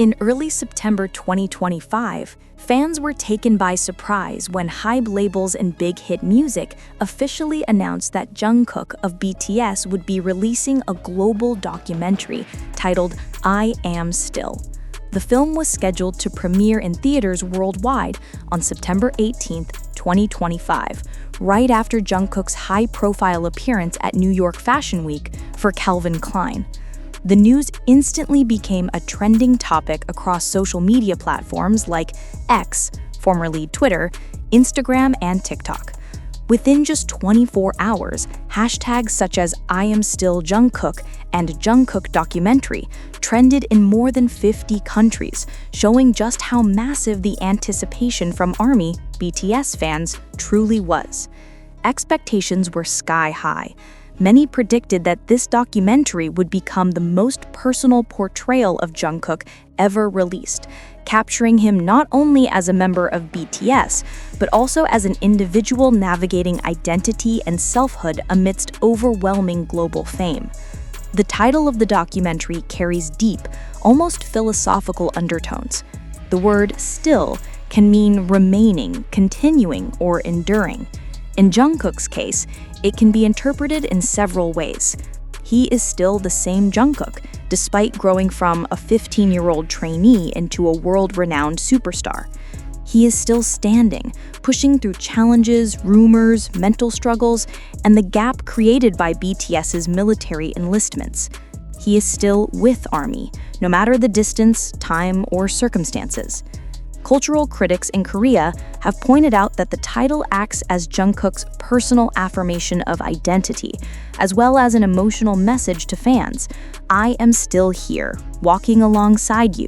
In early September 2025, fans were taken by surprise when HYBE labels and Big Hit Music officially announced that Jungkook of BTS would be releasing a global documentary titled I Am Still. The film was scheduled to premiere in theaters worldwide on September 18, 2025, right after Jungkook's high-profile appearance at New York Fashion Week for Calvin Klein. The news instantly became a trending topic across social media platforms like X, formerly Twitter, Instagram, and TikTok. Within just 24 hours, hashtags such as I Am Still Jungkook and Jungkook Documentary trended in more than 50 countries, showing just how massive the anticipation from ARMY, BTS fans, truly was. Expectations were sky high. Many predicted that this documentary would become the most personal portrayal of Jungkook ever released, capturing him not only as a member of BTS, but also as an individual navigating identity and selfhood amidst overwhelming global fame. The title of the documentary carries deep, almost philosophical undertones. The word still can mean remaining, continuing, or enduring. In Jungkook's case, it can be interpreted in several ways. He is still the same Jungkook, despite growing from a 15-year-old trainee into a world-renowned superstar. He is still standing, pushing through challenges, rumors, mental struggles, and the gap created by BTS's military enlistments. He is still with ARMY, no matter the distance, time, or circumstances. Cultural critics in Korea have pointed out that the title acts as Jungkook's personal affirmation of identity, as well as an emotional message to fans. I am still here, walking alongside you,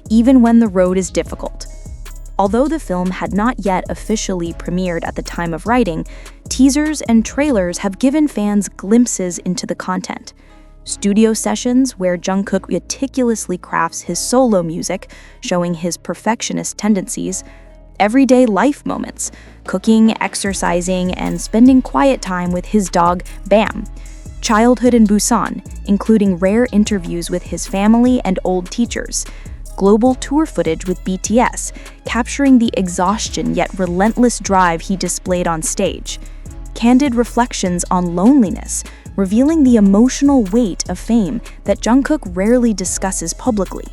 even when the road is difficult. Although the film had not yet officially premiered at the time of writing, teasers and trailers have given fans glimpses into the content. Studio sessions where Jungkook meticulously crafts his solo music, showing his perfectionist tendencies, everyday life moments, cooking, exercising, and spending quiet time with his dog, Bam, childhood in Busan, including rare interviews with his family and old teachers, global tour footage with BTS, capturing the exhaustion yet relentless drive he displayed on stage, candid reflections on loneliness, revealing the emotional weight of fame that Jungkook rarely discusses publicly.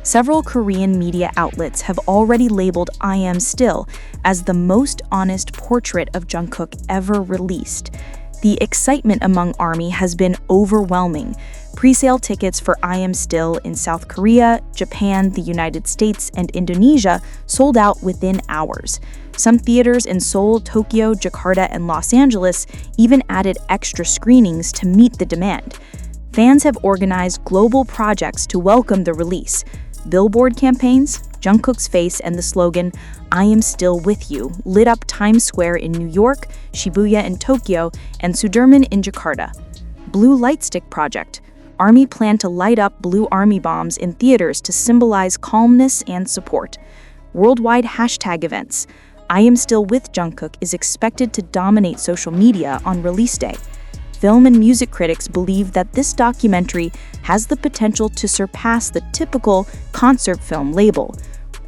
Several Korean media outlets have already labeled I Am Still as the most honest portrait of Jungkook ever released. The excitement among ARMY has been overwhelming. Pre-sale tickets for I Am Still in South Korea, Japan, the United States, and Indonesia sold out within hours. Some theaters in Seoul, Tokyo, Jakarta, and Los Angeles even added extra screenings to meet the demand. Fans have organized global projects to welcome the release. Billboard campaigns, Jungkook's face and the slogan, I am still with you, lit up Times Square in New York, Shibuya in Tokyo, and Sudirman in Jakarta. Blue Lightstick Project. ARMY planned to light up blue army bombs in theaters to symbolize calmness and support. Worldwide hashtag events. I Am Still with Jungkook is expected to dominate social media on release day. Film and music critics believe that this documentary has the potential to surpass the typical concert film label.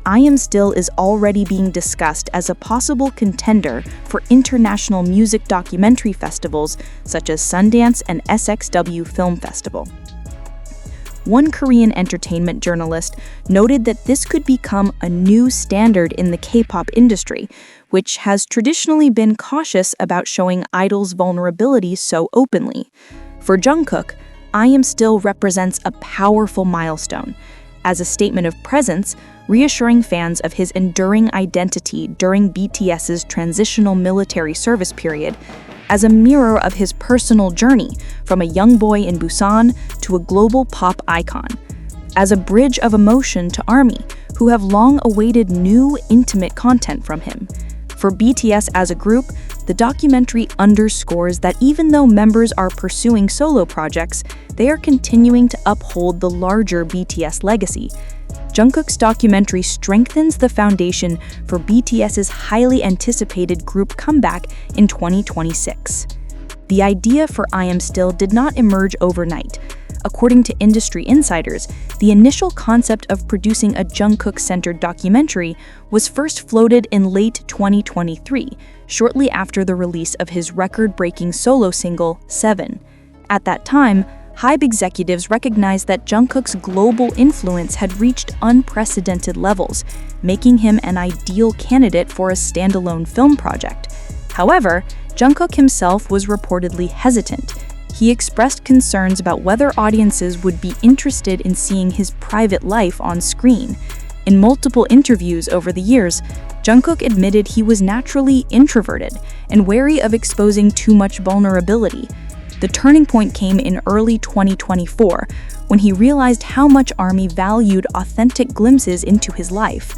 I Am Still is already being discussed as a possible contender for international music documentary festivals such as Sundance and SXW Film Festival. One Korean entertainment journalist noted that this could become a new standard in the K-pop industry, which has traditionally been cautious about showing idols' vulnerabilities so openly. For Jungkook, I Am Still represents a powerful milestone. As a statement of presence, reassuring fans of his enduring identity during BTS's transitional military service period, as a mirror of his personal journey from a young boy in Busan to a global pop icon, as a bridge of emotion to ARMY, who have long awaited new, intimate content from him. For BTS as a group, the documentary underscores that even though members are pursuing solo projects, they are continuing to uphold the larger BTS legacy. Jungkook's documentary strengthens the foundation for BTS's highly anticipated group comeback in 2026. The idea for I Am Still did not emerge overnight. According to industry insiders, the initial concept of producing a Jungkook-centered documentary was first floated in late 2023, shortly after the release of his record-breaking solo single, 7. At that time, HYBE executives recognized that Jungkook's global influence had reached unprecedented levels, making him an ideal candidate for a standalone film project. However, Jungkook himself was reportedly hesitant. He expressed concerns about whether audiences would be interested in seeing his private life on screen. In multiple interviews over the years, Jungkook admitted he was naturally introverted and wary of exposing too much vulnerability. The turning point came in early 2024, when he realized how much ARMY valued authentic glimpses into his life.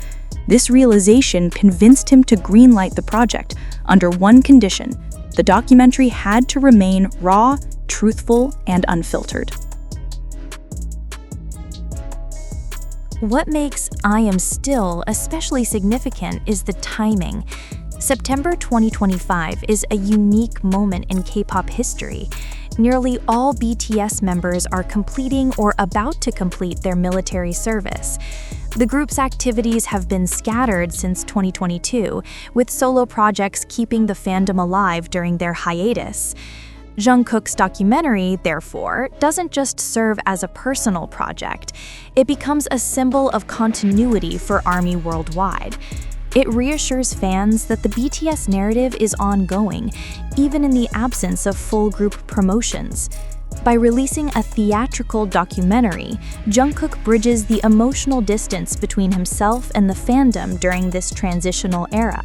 This realization convinced him to greenlight the project under one condition: the documentary had to remain raw, truthful, and unfiltered. What makes I Am Still especially significant is the timing. September 2025 is a unique moment in K-pop history. Nearly all BTS members are completing or about to complete their military service. The group's activities have been scattered since 2022, with solo projects keeping the fandom alive during their hiatus. Jungkook's documentary, therefore, doesn't just serve as a personal project. It becomes a symbol of continuity for ARMY worldwide. It reassures fans that the BTS narrative is ongoing, even in the absence of full group promotions. By releasing a theatrical documentary, Jungkook bridges the emotional distance between himself and the fandom during this transitional era.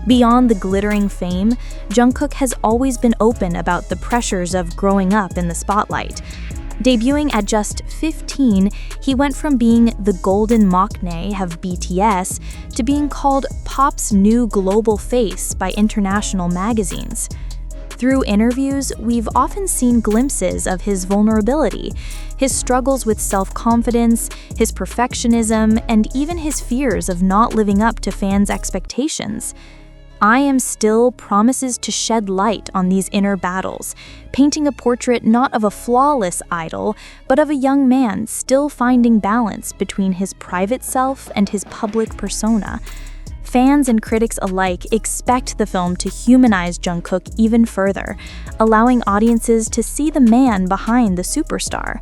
Beyond the glittering fame, Jungkook has always been open about the pressures of growing up in the spotlight. Debuting at just 15, he went from being the golden maknae of BTS to being called pop's new global face by international magazines. Through interviews, we've often seen glimpses of his vulnerability, his struggles with self-confidence, his perfectionism, and even his fears of not living up to fans' expectations. I Am Still promises to shed light on these inner battles, painting a portrait not of a flawless idol, but of a young man still finding balance between his private self and his public persona. Fans and critics alike expect the film to humanize Jungkook even further, allowing audiences to see the man behind the superstar.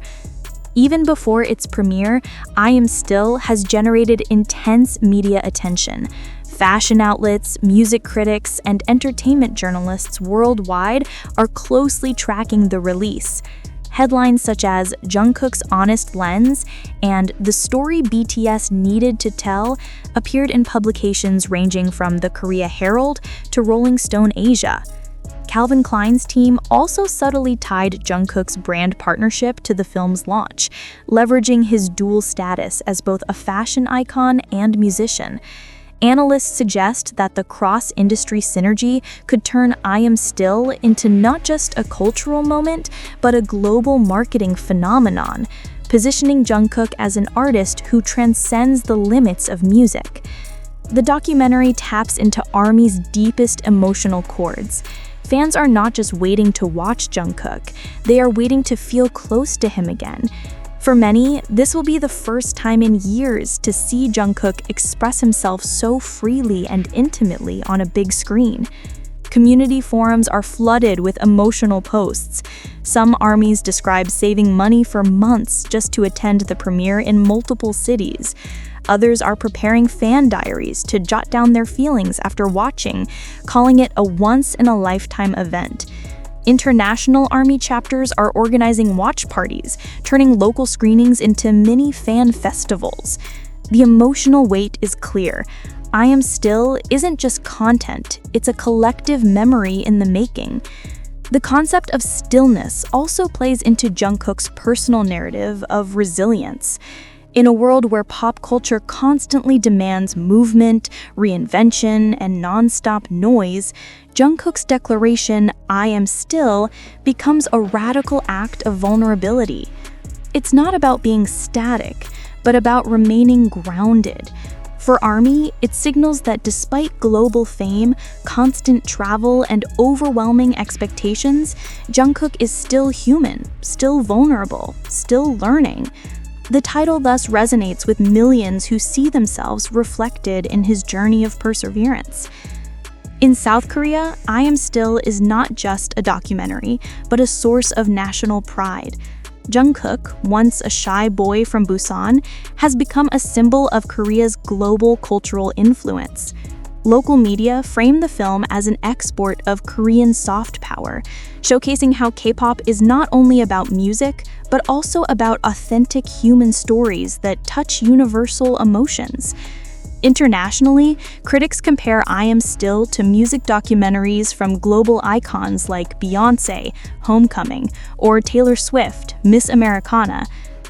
Even before its premiere, I Am Still has generated intense media attention. Fashion outlets, music critics, and entertainment journalists worldwide are closely tracking the release. Headlines such as Jungkook's Honest Lens and The Story BTS Needed to Tell appeared in publications ranging from the Korea Herald to Rolling Stone Asia. Calvin Klein's team also subtly tied Jungkook's brand partnership to the film's launch, leveraging his dual status as both a fashion icon and musician. Analysts suggest that the cross-industry synergy could turn I Am Still into not just a cultural moment, but a global marketing phenomenon, positioning Jungkook as an artist who transcends the limits of music. The documentary taps into ARMY's deepest emotional chords. Fans are not just waiting to watch Jungkook, they are waiting to feel close to him again. For many, this will be the first time in years to see Jungkook express himself so freely and intimately on a big screen. Community forums are flooded with emotional posts. Some ARMYs describe saving money for months just to attend the premiere in multiple cities. Others are preparing fan diaries to jot down their feelings after watching, calling it a once-in-a-lifetime event. International ARMY chapters are organizing watch parties, turning local screenings into mini fan festivals. The emotional weight is clear. I Am Still isn't just content, it's a collective memory in the making. The concept of stillness also plays into Jungkook's personal narrative of resilience. In a world where pop culture constantly demands movement, reinvention, and non-stop noise, Jungkook's declaration, "I am still," becomes a radical act of vulnerability. It's not about being static, but about remaining grounded. For ARMY, it signals that despite global fame, constant travel, and overwhelming expectations, Jungkook is still human, still vulnerable, still learning. The title thus resonates with millions who see themselves reflected in his journey of perseverance. In South Korea, I Am Still is not just a documentary, but a source of national pride. Jungkook, once a shy boy from Busan, has become a symbol of Korea's global cultural influence. Local media frame the film as an export of Korean soft power, showcasing how K-pop is not only about music, but also about authentic human stories that touch universal emotions. Internationally, critics compare I Am Still to music documentaries from global icons like Beyoncé, Homecoming, or Taylor Swift, Miss Americana,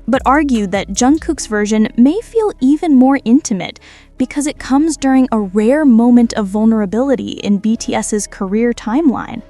but argue that Jungkook's version may feel even more intimate because it comes during a rare moment of vulnerability in BTS's career timeline.